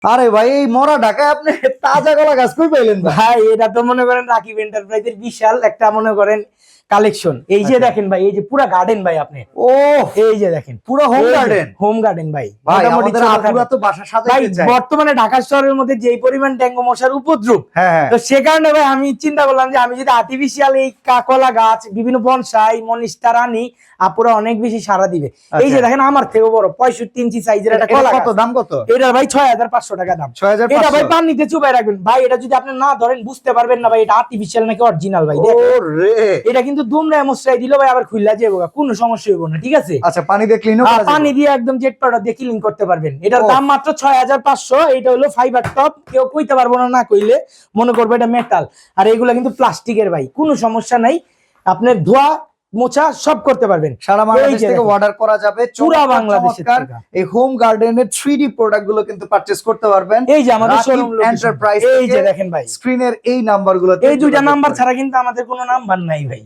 আরে ভাই এই মরা ঢাকায় আপনি তাজা কলা গাছ কই পাইলেন ভাই? ভাই এটা তো মনে করেন রাকিব এন্টারপ্রাইজের বিশাল একটা মনে করেন কালেকশন। এই যে আচ্ছা। দেখেন ভাই, এই যে পুরো গার্ডেন ভাই, আপনি ও এই যে দেখেন পুরো হোম গার্ডেন। হোম গার্ডেন ভাই। ভাই মোটামুটি আমাদের ছোটখাটো। আপুরা তো বাসা ভাই সাজাইতে চায়। বর্তমানে ঢাকা শহরের মধ্যে যেই পরিমাণ ডেঙ্গু মশার উপদ্রব, হ্যাঁ হ্যাঁ। তো সে কারণে ভাই আমি চিন্তা করলাম যে আমি যদি আর্টিফিশিয়াল এই কলা গাছ, বিভিন্ন বনসাই, মনিস্টার আনি, আপুরা অনেক বেশি সাড়া দিবে। এই যে দেখেন আমার থেকেও বড় 65 ইঞ্চি সাইজের একটা কলা কত গাছ। দাম কত? এটা ভাই 6500 টাকা দাম। 6500 এটা ভাই পানিতে চুবাই রাখবেন ভাই, এটা যদি আপনি না ধরেন বুঝতে পারবেন না ভাই এটা আর্টিফিশিয়াল নাকি অরিজিনাল ভাই। দেখেন ওরে এটা কিন্তু দুমরা মশাই দিলে ভাই আবার খুললা যাবে, কোনো সমস্যা হইব না, ঠিক আছে? আচ্ছা পানি দিয়ে ক্লিনও করা যাবে? পানি দিয়ে একদম জেট পাউডার দিয়ে ক্লিন করতে পারবেন। এটার ও। দাম মাত্র 6500। এটা হলো ফাইবার টপ, কেউ কইতে পারবো না না কইলে মনে করবে এটা মেটাল। আর এগুলা কিন্তু প্লাস্টিকের ভাই, কোনো সমস্যা নাই, আপনার ধোয়া মোছা সব করতে পারবেন। সারা বাংলাদেশ যে থেকে দেখেন, অর্ডার করা যাবে। পুরা বাংলাদেশের চমৎকার থেকে। এই হোম গার্ডেনের 3D প্রোডাক্ট গুলো কিন্তু পারচেজ করতে পারবেন। এই যে আমাদের রাকিব শোরুম এন্টারপ্রাইজ এই যে দেখেন ভাই, স্ক্রিনের এই নাম্বারগুলোতে এই দুইটা নাম্বার ছাড়া কিন্তু আমাদের কোনো নাম্বার নাই ভাই।